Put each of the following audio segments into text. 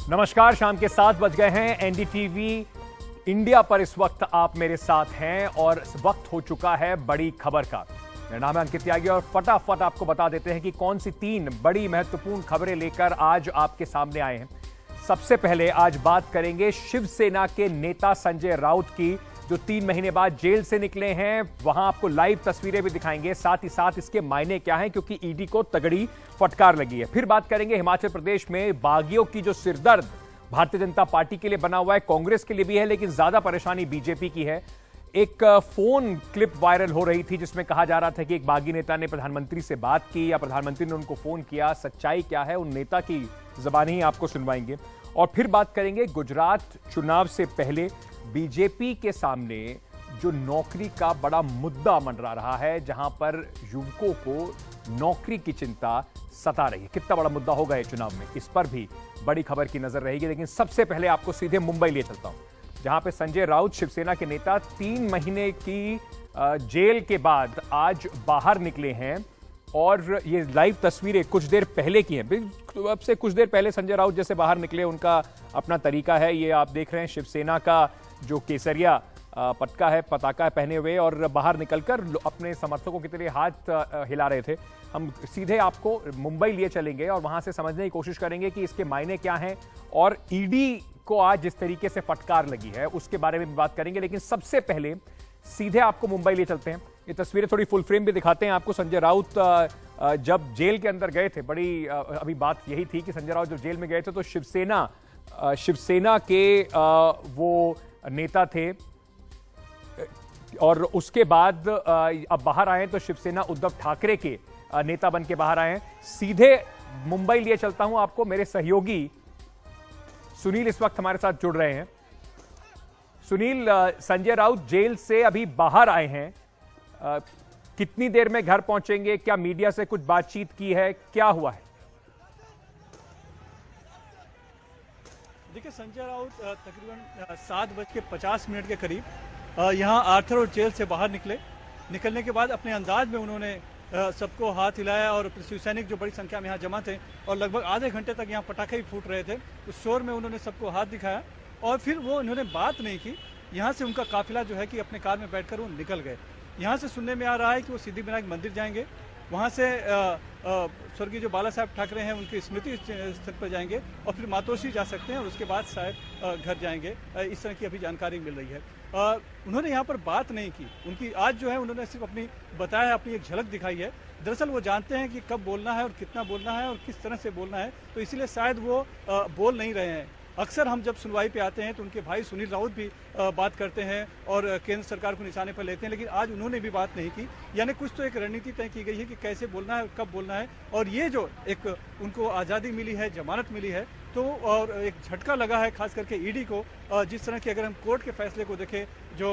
नमस्कार, शाम के 7 बज गए हैं। एनडीटीवी इंडिया पर इस वक्त आप मेरे साथ हैं और वक्त हो चुका है बड़ी खबर का। मेरा नाम है अंकित त्यागी और फटाफट आपको बता देते हैं कि कौन सी 3 बड़ी महत्वपूर्ण खबरें लेकर आज आपके सामने आए हैं। सबसे पहले आज बात करेंगे शिवसेना के नेता संजय राउत की, जो 3 महीने बाद जेल से निकले हैं। वहां आपको लाइव तस्वीरें भी दिखाएंगे, साथ ही साथ इसके मायने क्या हैं, क्योंकि ईडी को तगड़ी फटकार लगी है। फिर बात करेंगे हिमाचल प्रदेश में बागियों की जो सिरदर्द भारतीय जनता पार्टी के लिए बना हुआ है, कांग्रेस के लिए भी है, लेकिन ज्यादा परेशानी बीजेपी की है। एक फोन क्लिप वायरल हो रही थी जिसमें कहा जा रहा था कि एक बागी नेता ने प्रधानमंत्री से बात की या प्रधानमंत्री ने उनको फोन किया। सच्चाई क्या है, उन नेता की जुबानी ही आपको सुनवाएंगे। और फिर बात करेंगे गुजरात चुनाव से पहले बीजेपी के सामने जो नौकरी का बड़ा मुद्दा मंडरा रहा है, जहां पर युवकों को नौकरी की चिंता सता रही है। कितना बड़ा मुद्दा होगा ये चुनाव में, इस पर भी बड़ी खबर की नजर रहेगी। लेकिन सबसे पहले आपको सीधे मुंबई ले चलता हूं, जहां पे संजय राउत शिवसेना के नेता 3 महीने की जेल के बाद आज बाहर निकले हैं। और ये लाइव तस्वीरें कुछ देर पहले की हैं। अब से कुछ देर पहले संजय राउत जैसे बाहर निकले, उनका अपना तरीका है। ये आप देख रहे हैं शिवसेना का जो केसरिया पटका है, पताका है पहने हुए, और बाहर निकलकर अपने समर्थकों की तरह हाथ हिला रहे थे। हम सीधे आपको मुंबई लिए चलेंगे और वहां से समझने की कोशिश करेंगे कि इसके मायने क्या हैं और ईडी को आज जिस तरीके से फटकार लगी है उसके बारे में भी बात करेंगे। लेकिन सबसे पहले सीधे आपको मुंबई ले चलते हैं। ये तस्वीरें थोड़ी फुल फ्रेम भी दिखाते हैं आपको। संजय राउत जब जेल के अंदर गए थे, बड़ी अभी बात यही थी कि संजय राउत जब जेल में गए थे तो शिवसेना के वो नेता थे, और उसके बाद अब बाहर आए तो शिवसेना उद्धव ठाकरे के नेता बन के बाहर आए। सीधे मुंबई लिए चलता हूं आपको। मेरे सहयोगी सुनील इस वक्त हमारे साथ जुड़ रहे हैं। सुनील, संजय राउत जेल से अभी बाहर आए हैं, कितनी देर में घर पहुंचेंगे? क्या मीडिया से कुछ बातचीत की है? क्या हुआ है? देखिए, संजय राउत तकरीबन 7:50 के करीब यहाँ आर्थर रोड जेल से बाहर निकलने के बाद अपने अंदाज में उन्होंने सबको हाथ हिलाया और शिव सैनिक जो बड़ी संख्या में यहाँ जमा थे और लगभग आधे घंटे तक यहाँ पटाखे भी फूट रहे थे, उस शोर में उन्होंने सबको हाथ दिखाया और फिर वो उन्होंने बात नहीं की। यहाँ से उनका काफिला जो है कि अपने कार में बैठकर वो निकल गए। यहाँ से सुनने में आ रहा है कि वो सिद्धिविनायक मंदिर जाएंगे, वहाँ से स्वर्गीय जो बाला साहब ठाकरे हैं उनकी स्मृति स्थल पर जाएंगे और फिर मातोश्री जा सकते हैं और उसके बाद शायद घर जाएंगे। इस तरह की अभी जानकारी मिल रही है। उन्होंने यहाँ पर बात नहीं की। उनकी आज जो है उन्होंने सिर्फ अपनी एक झलक दिखाई है। दरअसल वो जानते हैं कि कब बोलना है और कितना बोलना है और किस तरह से बोलना है, तो इसीलिए शायद वो बोल नहीं रहे हैं। अक्सर हम जब सुनवाई पे आते हैं तो उनके भाई सुनील राउत भी बात करते हैं और केंद्र सरकार को निशाने पर लेते हैं, लेकिन आज उन्होंने भी बात नहीं की। यानी कुछ तो एक रणनीति तय की गई है कि कैसे बोलना है, कब बोलना है। और ये जो एक उनको आज़ादी मिली है, जमानत मिली है, तो और एक झटका लगा है खास करके ईडी को। जिस तरह के अगर हम कोर्ट के फैसले को देखें, जो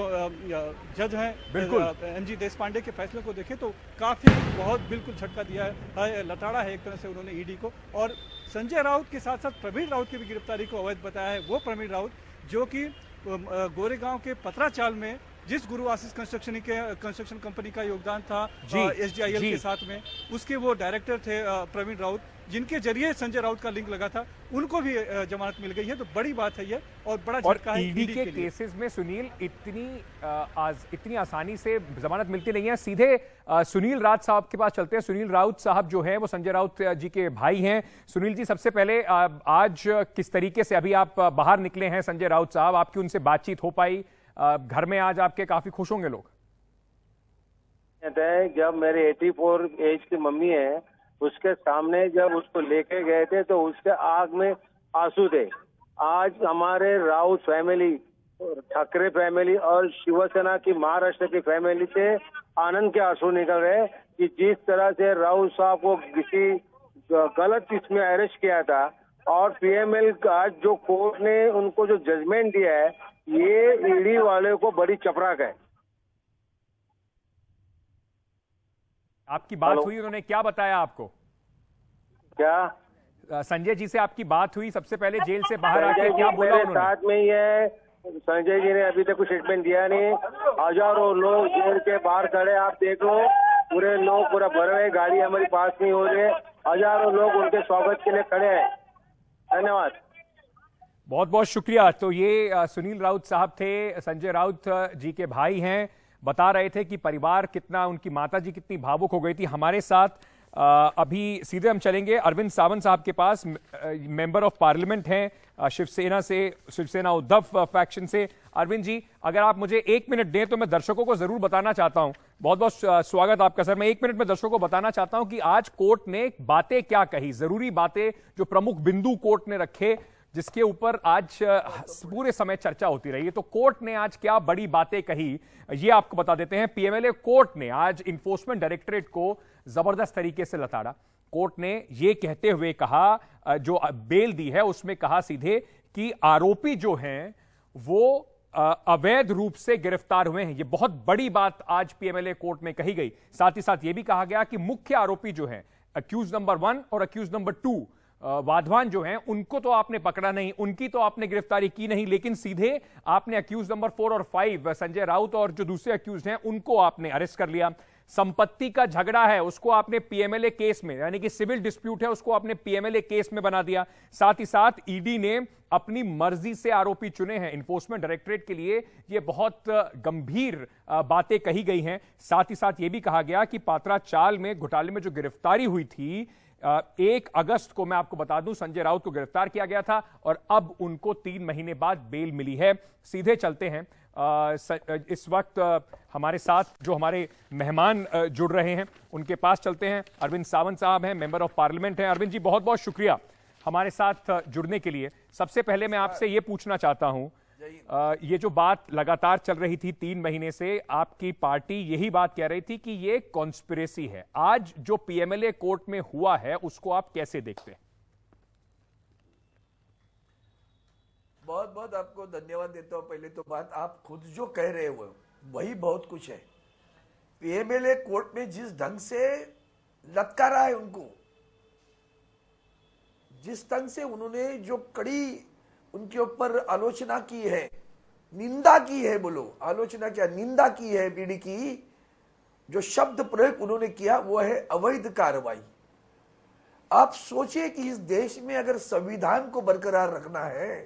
जज हैं एमजी देशपांडे के फैसले को देखें, तो काफ़ी बहुत बिल्कुल झटका दिया है, लताड़ा है एक तरह से उन्होंने ईडी को। और संजय राउत के साथ साथ प्रवीण राउत की भी गिरफ्तारी को अवैध बताया है। वो प्रवीण राउत जो कि गोरेगांव के पतराचाल में जिस गुरु आशीष कंस्ट्रक्शन कंपनी का योगदान था एसडीआईएल के साथ में, उसके वो डायरेक्टर थे प्रवीण राउत, जिनके जरिए संजय राउत का लिंक लगा था, उनको भी जमानत मिल गई है। तो बड़ी बात है ये और बड़ा झटका है। ईडी के केसेस में सुनील इतनी आसानी से जमानत मिलती नहीं है। सीधे सुनील राउत साहब के पास चलते हैं। सुनील राउत साहब जो हैं वो संजय राउत जी के भाई हैं। सुनील जी, सबसे पहले आज किस तरीके से अभी आप बाहर निकले हैं संजय राउत साहब, आपकी उनसे बातचीत हो पाई? घर में आज आपके काफी खुश होंगे लोग। जब मेरे 84 एज की मम्मी है, उसके सामने जब उसको लेके गए थे तो उसके आंख में आंसू थे। आज हमारे राउत फैमिली, ठाकरे फैमिली और शिवसेना की महाराष्ट्र की फैमिली से आनंद के आंसू निकल रहे कि जिस तरह से राउत साहब को किसी गलत इसमें अरेस्ट किया था और पीएमएल का जो कोर्ट ने उनको जो जजमेंट दिया है, ये ईडी वाले को बड़ी चपराक है। आपकी बात हुई, उन्होंने क्या बताया आपको? क्या संजय जी से आपकी बात हुई सबसे पहले जेल से बाहर आके? क्या बोला उन्होंने? साथ में ही है। संजय जी ने अभी तक कुछ स्टेटमेंट दिया नहीं। हजारों लोग जेल के बाहर खड़े, आप देख लो, पूरे लोग पूरा भरे हुए, गाड़ी हमारी पास नहीं हो रही है, हजारों लोग उनके स्वागत के लिए खड़े हैं। धन्यवाद। बहुत बहुत शुक्रिया। तो ये सुनील राउत साहब थे, संजय राउत जी के भाई हैं, बता रहे थे कि परिवार कितना, उनकी माताजी कितनी भावुक हो गई थी। हमारे साथ अभी सीधे हम चलेंगे अरविंद सावंत साहब के पास, मेंबर ऑफ पार्लियामेंट हैं शिवसेना से, शिवसेना उद्धव फैक्शन से। अरविंद जी, अगर आप मुझे 1 मिनट दें तो मैं दर्शकों को जरूर बताना चाहता हूं। बहुत बहुत स्वागत आपका सर। मैं 1 मिनट में दर्शकों को बताना चाहता हूं कि आज कोर्ट ने बातें क्या कही, जरूरी बातें, जो प्रमुख बिंदु कोर्ट ने रखे, जिसके ऊपर आज पूरे समय चर्चा होती रही है। तो कोर्ट ने आज क्या बड़ी बातें कही, ये आपको बता देते हैं। पीएमएलए कोर्ट ने आज इन्फोर्समेंट डायरेक्टरेट को जबरदस्त तरीके से लताड़ा। कोर्ट ने ये कहते हुए कहा, जो बेल दी है उसमें कहा सीधे कि आरोपी जो हैं वो अवैध रूप से गिरफ्तार हुए हैं। ये बहुत बड़ी बात आज पीएमएलए कोर्ट में कही गई। साथ ही साथ ये भी कहा गया कि मुख्य आरोपी जो हैं, अक्यूज नंबर 1 और अक्यूज नंबर 2 वाधवान जो हैं, उनको तो आपने पकड़ा नहीं, उनकी तो आपने गिरफ्तारी की नहीं, लेकिन सीधे आपने अक्यूज नंबर 4 और 5 संजय राउत और जो दूसरे अक्यूज हैं उनको आपने अरेस्ट कर लिया। संपत्ति का झगड़ा है उसको आपने पीएमएलए केस में, यानी कि सिविल डिस्प्यूट है, उसको आपने पीएमएलए केस में बना दिया। साथ ही साथ ईडी ने अपनी मर्जी से आरोपी चुने हैं। इन्फोर्समेंट डायरेक्टरेट के लिए ये बहुत गंभीर बातें कही गई हैं। साथ ही साथ ये भी कहा गया कि पात्रा चाल में घोटाले में जो गिरफ्तारी हुई थी, 1 अगस्त को मैं आपको बता दूं संजय राउत को गिरफ्तार किया गया था और अब उनको 3 महीने बाद बेल मिली है। सीधे चलते हैं, इस वक्त हमारे साथ जो हमारे मेहमान जुड़ रहे हैं उनके पास चलते हैं। अरविंद सावंत साहब हैं, मेंबर ऑफ पार्लियामेंट हैं। अरविंद जी, बहुत बहुत शुक्रिया हमारे साथ जुड़ने के लिए। सबसे पहले मैं आपसे ये पूछना चाहता हूं, ये जो बात लगातार चल रही थी 3 महीने से, आपकी पार्टी यही बात कह रही थी कि ये कॉन्स्पिरेसी है। आज जो पीएमएलए कोर्ट में हुआ है उसको आप कैसे देखते हैं? बहुत बहुत आपको धन्यवाद देता हूं। पहले तो बात आप खुद जो कह रहे हो वही बहुत कुछ है। पीएमएलए कोर्ट में जिस ढंग से लटकारा है उनको, जिस ढंग से उन्होंने जो कड़ी उनके ऊपर आलोचना की है, निंदा की है, बोलो आलोचना क्या, निंदा की है पीढ़ी की, जो शब्द प्रयोग उन्होंने किया वो है अवैध कार्रवाई। आप सोचिए कि इस देश में अगर संविधान को बरकरार रखना है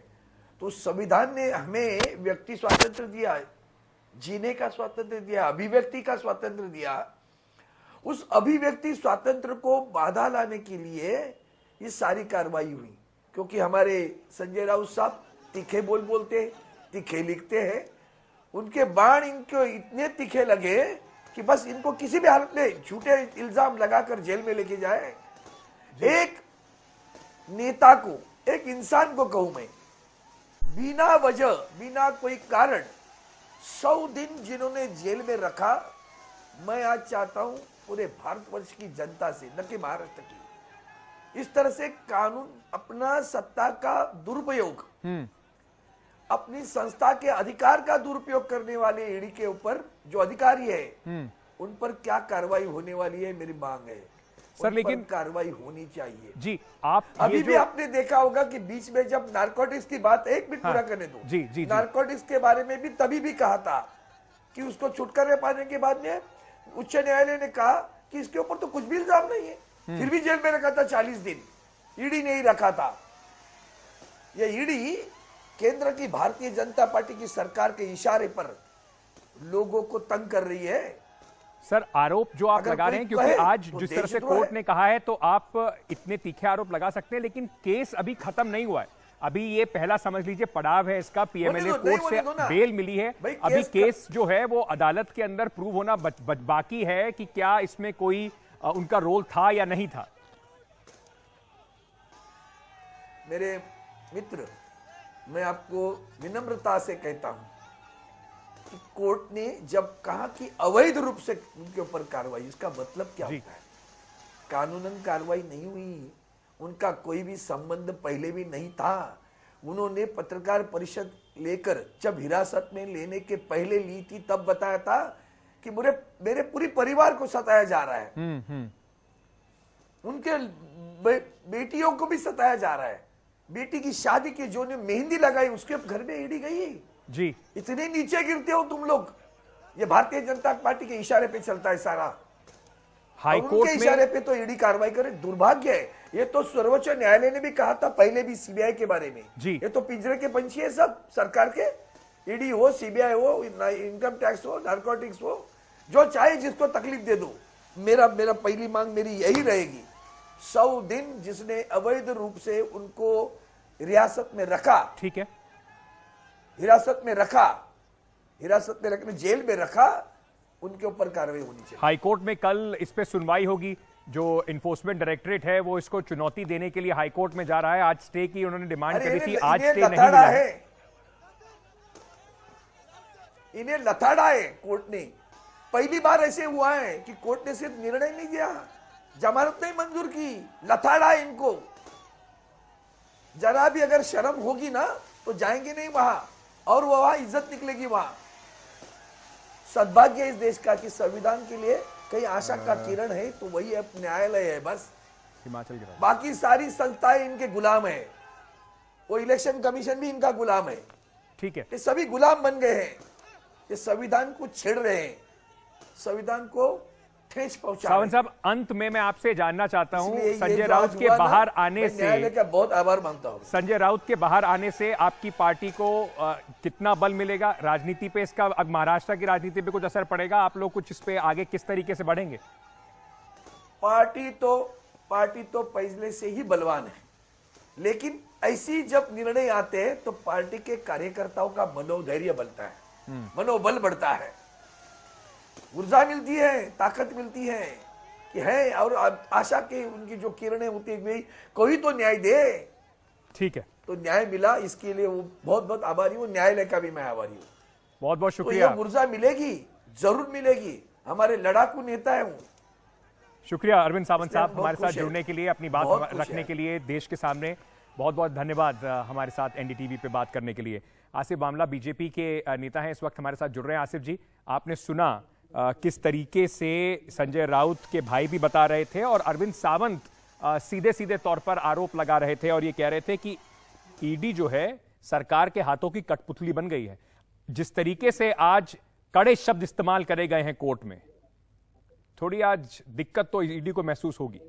तो संविधान ने हमें व्यक्ति स्वातंत्र दिया है, जीने का स्वातंत्र दिया, अभिव्यक्ति का स्वातंत्र दिया। उस अभिव्यक्ति स्वातंत्र को बाधा लाने के लिए ये सारी कार्रवाई हुई, क्योंकि हमारे संजय राउत साहब तीखे बोलते हैं, तीखे लिखते हैं। उनके बाण इनको इतने तीखे लगे कि बस इनको किसी भी हालत में झूठे इल्जाम लगाकर जेल में लेके जाए। एक नेता को, एक इंसान को कहूं मैं, बिना वजह, बिना कोई कारण 100 दिन जिन्होंने जेल में रखा, मैं आज चाहता हूं पूरे भारतवर्ष की जनता से, न कि महाराष्ट्र की, इस तरह से कानून, अपना सत्ता का दुरुपयोग, अपनी संस्था के अधिकार का दुरुपयोग करने वाले ईडी के ऊपर जो अधिकारी है उन पर क्या कार्रवाई होने वाली है, मेरी मांग है सर। लेकिन कार्रवाई होनी चाहिए जी। आप अभी भी आपने देखा होगा कि बीच में जब नारकोटिक्स की बात, 1 मिनट पूरा करने दो जी, जी, नारकोटिक्स के बारे में भी तभी भी कहा था कि उसको छुटकारा पाने के बाद में उच्च न्यायालय ने कहा कि इसके ऊपर तो कुछ भी इल्जाम नहीं है, फिर भी जेल में रखा था 40 दिन, ईडी नहीं रखा था। ये ईडी केंद्र की भारतीय जनता पार्टी की सरकार के इशारे पर लोगों को तंग कर रही है। सर, आरोप जो आप लगा रहे हैं, क्योंकि आज जिस तरह से कोर्ट ने कहा है तो आप इतने तीखे आरोप लगा सकते हैं, लेकिन केस अभी खत्म नहीं हुआ है। अभी ये पहला समझ लीजिए पड़ाव है इसका, पीएमएलए कोर्ट से बेल मिली है। अभी केस जो है वो अदालत के अंदर प्रूव होना बाकी है कि क्या इसमें कोई उनका रोल था या नहीं था। मेरे मित्र, मैं आपको विनम्रता से कहता हूं कि कोर्ट ने जब कहा कि अवैध रूप से उनके ऊपर कार्रवाई, इसका मतलब क्या होता है? कानूनन कार्रवाई नहीं हुई, उनका कोई भी संबंध पहले भी नहीं था। उन्होंने पत्रकार परिषद लेकर जब हिरासत में लेने के पहले ली थी तब बताया था कि मेरे पूरी परिवार को सताया जा रहा है, उनके बेटियों को भी सताया जा रहा है। बेटी की शादी की जो ने मेहंदी लगाई उसके घर में ईडी गई जी। इतने नीचे गिरते हो तुम लोग। ये भारतीय जनता पार्टी के इशारे पे चलता है सारा। हाई और कोर्ट उनके में इशारे पे तो ईडी कार्रवाई करे, दुर्भाग्य है। ये तो सर्वोच्च न्यायालय ने भी कहा था पहले भी सीबीआई के बारे में जी। ये तो पिंजरे के पंछी है सब सरकार के, ईडी हो, सीबीआई हो, इनकम टैक्स हो, नारकोटिक्स हो, जो चाहे जिसको तकलीफ दे दो। मेरा पहली मांग मेरी यही रहेगी, 100 दिन जिसने अवैध रूप से उनको हिरासत में रखा, ठीक है, हिरासत में रखने जेल में रखा, उनके ऊपर कार्रवाई होनी चाहिए। हाईकोर्ट में कल इस पे सुनवाई होगी। जो इन्फोर्समेंट डायरेक्टरेट है वो इसको चुनौती देने के लिए हाईकोर्ट में जा रहा है। आज स्टे की उन्होंने डिमांड करी थी, आज स्टे नहीं मिला है। इन्हें लथाड़ा है कोर्ट ने। पहली बार ऐसे हुआ है कि कोर्ट ने सिर्फ निर्णय नहीं दिया, जमानत नहीं मंजूर की, लथाड़ा है इनको। जरा भी अगर शर्म होगी ना तो जाएंगे नहीं वहां, और वहां इज्जत निकलेगी वहां। सद्भाग्य इस देश का कि संविधान के लिए कहीं आशा का किरण है तो वही अब न्यायालय है बस। हिमाचल के बाकी सारी संस्थाएं इनके गुलाम है, वो इलेक्शन कमीशन भी इनका गुलाम है। ठीक है, ये सभी गुलाम बन गए हैं, ये संविधान को छेड़ रहे हैं, संविधान को ठेस पहुंचा रहे हैं। सावंत साहब, अंत में मैं आपसे जानना चाहता हूं, इसलिए ये संजय जो राउत आज के हुआ ना, बाहर आने मैं न्यायालय से का बहुत आभार मानता हूं। संजय राउत के बाहर आने से आपकी पार्टी को कितना बल मिलेगा राजनीति पे? इसका अब महाराष्ट्र की राजनीति पे कुछ असर पड़ेगा? आप लोग कुछ इस पे आगे किस तरीके से बढ़ेंगे? पार्टी तो पहले से ही बलवान है, लेकिन ऐसी जब निर्णय आते हैं तो पार्टी के कार्यकर्ताओं का मनोधैर्य बढ़ता है, मनोबल बढ़ता है, ऊर्जा मिलती है, ताकत मिलती है कि है, और आशा के उनकी जो किरणें होती है, कोई तो न्याय दे। ठीक है, तो न्याय मिला, इसके लिए वो बहुत बहुत आभारी हूँ। न्यायालय का भी मैं आभारी हूँ। बहुत बहुत तो शुक्रिया। ये ऊर्जा मिलेगी, जरूर मिलेगी। हमारे लड़ाकू नेता है वो। शुक्रिया अरविंद सावंत साहब, बहुत हमारे साथ खुश है। जुड़ने के लिए, अपनी बात बहुत खुश रखने है। के लिए देश के सामने। बहुत बहुत धन्यवाद हमारे साथ एनडीटीवी पे बात करने के लिए। आसिफ बामला बीजेपी के नेता हैं, इस वक्त हमारे साथ जुड़ रहे हैं। आसिफ जी, आपने सुना किस तरीके से संजय राउत के भाई भी बता रहे थे और अरविंद सावंत सीधे सीधे तौर पर आरोप लगा रहे थे और ये कह रहे थे कि ईडी जो है सरकार के हाथों की कठपुतली बन गई है। जिस तरीके से आज कड़े शब्द इस्तेमाल करे गए हैं कोर्ट में, थोड़ी आज दिक्कत तो ईडी को महसूस होगी।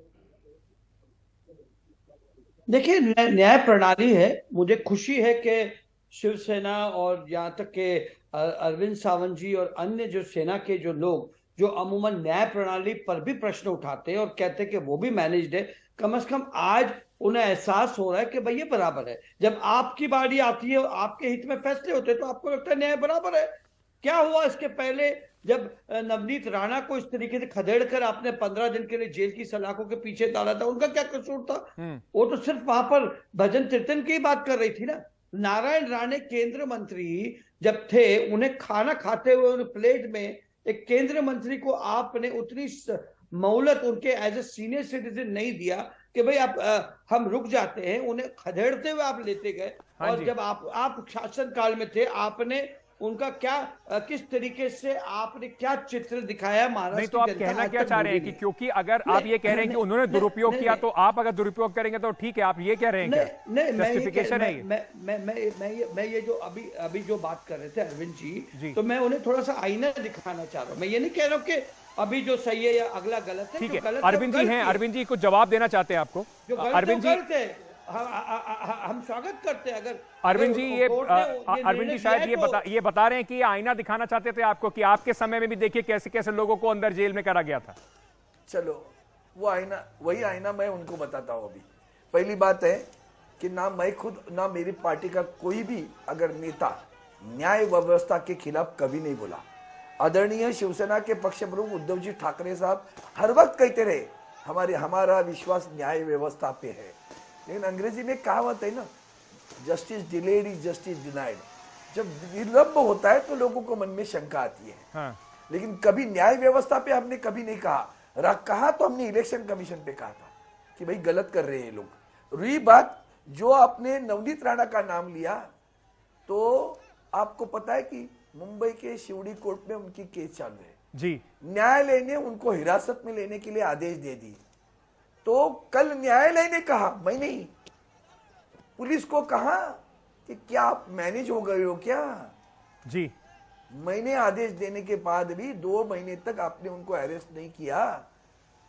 देखिए, न्याय प्रणाली है। मुझे खुशी है कि शिवसेना और यहाँ तक के अरविंद सावंत जी और अन्य जो सेना के जो लोग जो अमूमन न्याय प्रणाली पर भी प्रश्न उठाते हैं और कहते हैं कि वो भी मैनेज्ड है, कम से कम आज उन्हें एहसास हो रहा है कि भाई ये बराबर है। जब आपकी बारी आती है, आपके हित में फैसले होते हैं, तो आपको लगता है न्याय बराबर है। क्या हुआ इसके पहले जब नवनीत राणा को इस तरीके से खदेड़ कर आपने 15 दिन के लिए जेल की सलाखों के पीछे डाला था? उनका क्या कसूर था? वो तो सिर्फ वहां पर भजन कीर्तन की बात कर रही थी ना। नारायण राणे केंद्र मंत्री जब थे, उन्हें खाना खाते हुए उन्हें प्लेट में एक केंद्र मंत्री को आपने उतनी मोहलत उनके एज ए सीनियर सिटीजन नहीं दिया कि भाई आप हम रुक जाते हैं। उन्हें खदेड़ते हुए आप लेते गए। और जब आप शासन काल में थे, आपने उनका क्या किस तरीके से आपने क्या चित्र दिखाया महाराष्ट्र? नहीं तो आप कहना क्या चाह रहे हैं कि क्योंकि अगर आप ये कह रहे हैं कि उन्होंने दुरुपयोग किया, तो आप अगर दुरुपयोग करेंगे तो ठीक है, आप ये कह रहे हैं क्या? नहीं, जस्टिफिकेशन है ये? मैं ये जो अभी जो बात कर रहे थे अरविंद जी, तो मैं उन्हें थोड़ा सा आईना दिखाना चाह रहा हूँ। मैं ये नहीं कह रहा हूँ कि अभी जो सही है या अगला गलत है। ठीक है, अरविंद जी हैं, अरविंद जी कुछ जवाब देना चाहते हैं आपको? अरविंद जी, हम स्वागत करते हैं। अगर अरविंद जी अरविंद जी शायद ये बता रहे हैं कि ये आईना दिखाना चाहते थे आपको कि आपके समय में भी देखिए कैसे कैसे लोगों को अंदर जेल में करा गया था। चलो, वो आईना, वही आईना मैं उनको बताता हूं। अभी पहली बात है कि ना मैं खुद ना मेरी पार्टी का कोई भी अगर नेता न्याय व्यवस्था के खिलाफ कभी नहीं बोला। आदरणीय शिवसेना के पक्ष प्रमुख उद्धव जी ठाकरे साहब हर वक्त कहते रहे हमारा विश्वास न्याय व्यवस्था पे है। लेकिन अंग्रेजी में कहावत है ना, justice delayed is justice denied. जब विलंब होता है तो लोगों को मन में शंका आती है। हाँ। लेकिन कभी न्याय व्यवस्था पे हमने कभी नहीं कहा तो हमने इलेक्शन कमीशन पे कहा था कि भाई गलत कर रहे हैं लोग। रही बात जो आपने नवनीत राणा का नाम लिया, तो आपको पता है कि मुंबई के शिवड़ी कोर्ट में उनकी केस चालू है जी। न्यायालय ने उनको हिरासत में लेने के लिए आदेश दे दी। तो कल न्यायालय ने कहा, मैं नहीं, पुलिस को कहा कि क्या आप मैनेज हो गए हो क्या? जी। मैंने आदेश देने के बाद भी 2 महीने तक आपने उनको अरेस्ट नहीं किया,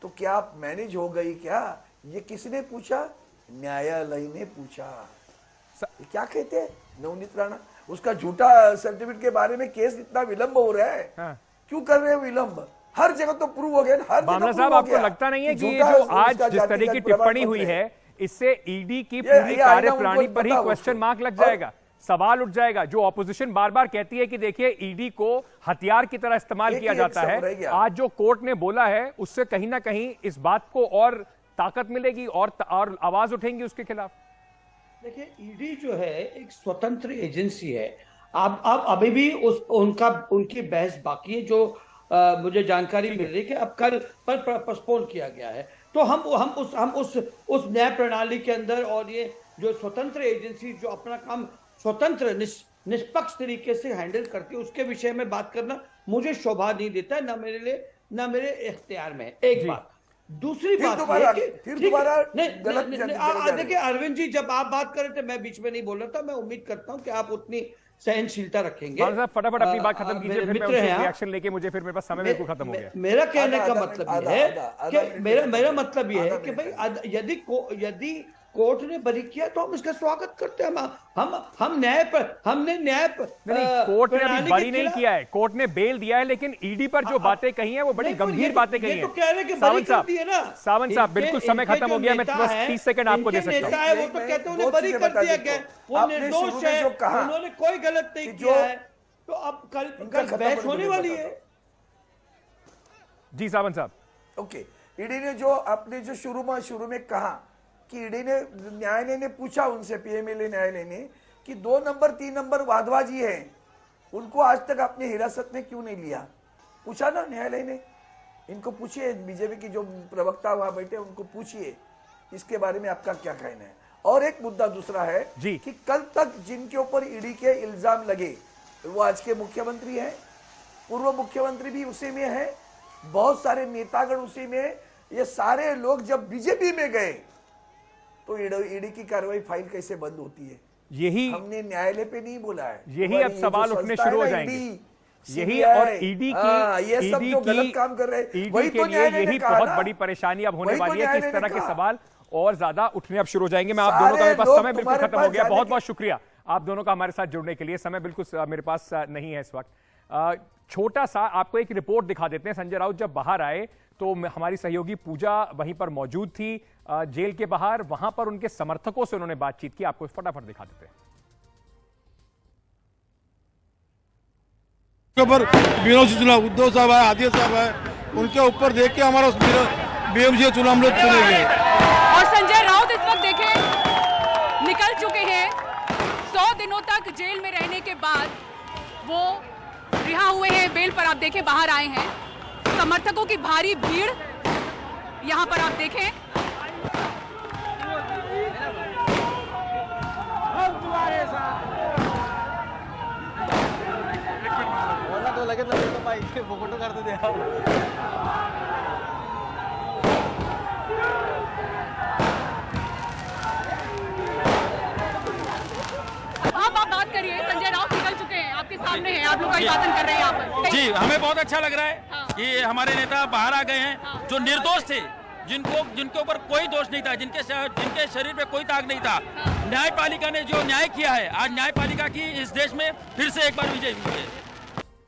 तो क्या मैनेज हो गई क्या? ये किसने पूछा? न्यायालय ने पूछा। ये क्या कहते हैं नवनीत राणा? उसका झूठा सर्टिफिकेट के बारे में केस इतना विलंब हो रहा है। हाँ। क्यों कर रहे हैं विलंब? हर जगह तो प्रूव हो गया, हर बामला जगह साहब, prove हो आपको गया लगता नहीं है कि ये झूठा जो उसका आज जिस तरह की जातिगत टिप्पणी प्रमाण हुई पत्र है, इससे ईडी की ये पूरी आईना कार्यप्रणाली उनको पर ही पता क्वेश्चन उसको। मार्क लग और- जाएगा, सवाल उठ जाएगा। जो ऑपोजिशन बार बार कहती है कि देखिए ईडी को हथियार की तरह इस्तेमाल एक किया ही जाता एक है, सब रह गया। आज जो कोर्ट ने बोला है उससे कहीं ना कहीं इस बात को और ताकत मिलेगी और आवाज उठेंगी उसके खिलाफ। देखिए, ईडी जो है एक स्वतंत्र एजेंसी है। अब अभी भी उनकी बहस बाकी है। जो मुझे जानकारी मिल रही है कि अब कल पर पोस्टपोन किया गया है। तो हम उस न्याय प्रणाली के अंदर और ये जो स्वतंत्र एजेंसी जो अपना काम स्वतंत्र निष्पक्ष तरीके से हैंडल करती है, उसके विषय में बात करना मुझे शोभा नहीं देता है, ना मेरे लिए ना मेरे इख्तियार में। एक बात। दूसरी बात फिर दोबारा गलत देखिए अरविंद जी, जब आप बात कर रहे थे मैं बीच में नहीं बोल रहा था। मैं उम्मीद करता हूं कि आप उतनी सहनशीलता रखेंगे। साहब फटाफट अपनी बात खत्म कीजिए, फिर मैं मित्र हैं रिएक्शन लेके मुझे फिर मेरे पास समय बिल्कुल खत्म हो गया। मेरा कहने का मतलब ये है आधा कि मिनट मेरा मतलब ये है आधा कि मिनट भाई यदि कोर्ट ने बरी किया तो हम इसका स्वागत करते हैं। हमने न्याय नहीं, कोर्ट ने अभी बरी नहीं किया है, कोर्ट ने बेल दिया है, लेकिन ईडी पर जो बातें कही हैं वो बड़ी गंभीर बातें कही हैं। तो कह रहे हैं कि बरी कर दी है ना। सावंत साहब, बिल्कुल समय खत्म हो गया, मैं बस 30 सेकंड आपको दे सकता नेता है वो तो कहते हैं उन्हें बरी कर दिया गया, वो निर्दोष है, उन्होंने कोई गलत नहीं किया है। तो अब कल बहस होने वाली है। जी सावंत साहब। ओके, ईडी ने जो आपने जो शुरू में कहा कि ईडी ने न्यायालय ने पूछा उनसे, पीएमएलए न्यायालय ने, कि 2 नंबर 3 नंबर वादवाजी है, उनको आज तक अपने हिरासत में क्यों नहीं लिया? पूछा ना न्यायालय ने। इनको पूछिए, बीजेपी की जो प्रवक्ता वहां बैठे उनको पूछिए इसके बारे में आपका क्या कहना है। और एक मुद्दा दूसरा है जी। कि कल तक जिनके ऊपर ईडी के इल्जाम लगे वो आज के मुख्यमंत्री हैं, पूर्व मुख्यमंत्री भी उसी में है, बहुत सारे नेतागण उसी में। ये सारे लोग जब बीजेपी में गए तो ईडी की कार्रवाई फाइल कैसे बंद होती है? यही हमने न्यायालय पे नहीं बोला है, यही अब सवाल उठने शुरू हो जाएंगे। यही और ईडी की ये सब जो गलत काम कर रहे हैं, वही के तो लिए न्यायालय ने यही कहा बहुत ना। बड़ी परेशानी अब होने वही तो वाली है कि इस न्यायालय तरह ने के कहा। सवाल और ज्यादा उठने अब शुरू हो जाएंगे। मैं आप सारे दोनों का मेरे पास लोग समय बिल्कुल तुम्हारे खत्म हो पास गया। जाने बहुत के- बहुत शुक्रिया आप दोनों का हमारे साथ जुड़ने के लिए। समय बिल्कुल मेरे पास नहीं है इस वक्त। छोटा सा आपको एक रिपोर्ट दिखा देते हैं। संजय राउत जब बाहर आए तो हमारी सहयोगी पूजा वहीं पर मौजूद थी जेल के बाहर, वहां पर उनके समर्थकों से उन्होंने बातचीत की। आपको फटाफट दिखा देते हैं। ऊपर विनोद चुनाव उद्धव साहब है, आदित्य साहब है, उनके ऊपर देख के हमारा बीएमसी चुनाव हम लोग चुनेंगे। और संजय राउत इस वक्त देखें निकल चुके हैं। 100 दिनों तक जेल में रहने के बाद वो रिहा हुए हैं, बेल पर आप देखें बाहर आए हैं। समर्थकों की भारी भीड़ यहां पर आप देखें। आप बात करिए। संजय राउत निकल चुके हैं, आपके सामने हैं, आप लोग अभिवादन कर रहे हैं यहाँ पर। जी, हमें बहुत अच्छा लग रहा है हाँ। कि हमारे नेता बाहर आ गए हैं, हाँ। जो निर्दोष थे, जिनके ऊपर कोई दोष नहीं था, जिनके शरीर पे कोई दाग नहीं था। न्यायपालिका ने जो न्याय किया है, आज न्यायपालिका की इस देश में फिर से एक बार विजय हुई है।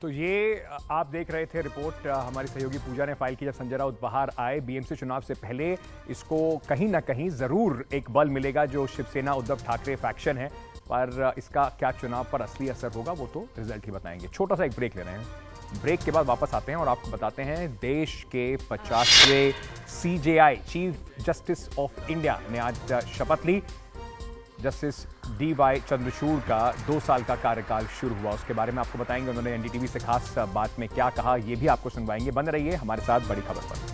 तो ये आप देख रहे थे रिपोर्ट हमारी सहयोगी पूजा ने फाइल की जब संजय राउत बाहर आए। बीएमसी चुनाव से पहले इसको कहीं ना कहीं जरूर एक बल मिलेगा जो शिवसेना उद्धव ठाकरे फैक्शन है, पर इसका क्या चुनाव पर असली असर होगा वो तो रिजल्ट ही बताएंगे। छोटा सा एक ब्रेक ले रहे हैं, ब्रेक के बाद वापस आते हैं और आपको बताते हैं देश के 50वें CJI chief justice of India ने आज शपथ ली। जस्टिस DY चंद्रचूड़ का 2 साल का कार्यकाल शुरू हुआ, उसके बारे में आपको बताएंगे। उन्होंने NDTV से खास बात में क्या कहा ये भी आपको सुनवाएंगे। बने रहिए हमारे साथ बड़ी खबर पर।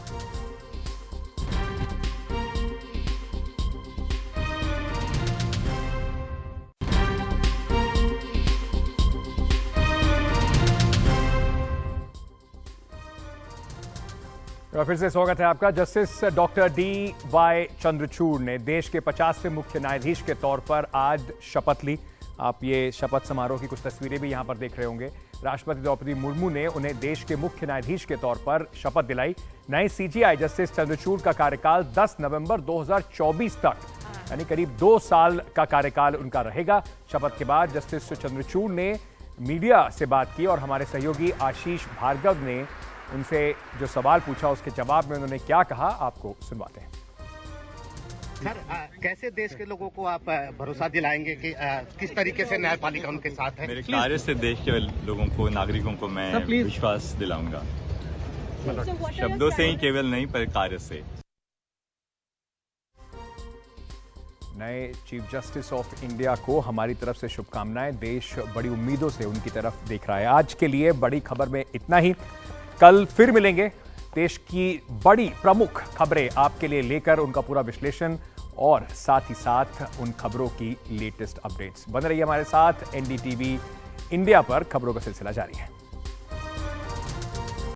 फिर से स्वागत है आपका। जस्टिस डॉक्टर DY चंद्रचूड़ ने देश के 50वें मुख्य न्यायाधीश के तौर पर आज शपथ ली। आप ये शपथ समारोह की कुछ तस्वीरें भी यहां पर देख रहे होंगे। राष्ट्रपति द्रौपदी मुर्मू ने उन्हें देश के मुख्य न्यायाधीश के तौर पर शपथ दिलाई। नए सीजेआई जस्टिस चंद्रचूड़ का कार्यकाल 10 नवंबर 2024 तक, यानी करीब 2 साल का कार्यकाल उनका रहेगा। शपथ के बाद जस्टिस चंद्रचूड़ ने मीडिया से बात की और हमारे सहयोगी आशीष भार्गव ने उनसे जो सवाल पूछा उसके जवाब में उन्होंने क्या कहा, आपको सुनवाते हैं। सर, कैसे देश के लोगों को आप भरोसा दिलाएंगे कि किस तरीके से न्यायपालिका उनके साथ है? मेरे कार्य से देश के लोगों को, नागरिकों को मैं विश्वास दिलाऊंगा, शब्दों से ही केवल नहीं पर कार्य से। नए चीफ जस्टिस ऑफ इंडिया को हमारी तरफ से शुभकामनाएं। देश बड़ी उम्मीदों से उनकी तरफ देख रहा है। आज के लिए बड़ी खबर में इतना ही। कल फिर मिलेंगे देश की बड़ी प्रमुख खबरें आपके लिए लेकर, उनका पूरा विश्लेषण और साथ ही साथ उन खबरों की लेटेस्ट अपडेट्स। बने रहिए हमारे साथ। एनडीटीवी इंडिया पर खबरों का सिलसिला जारी है।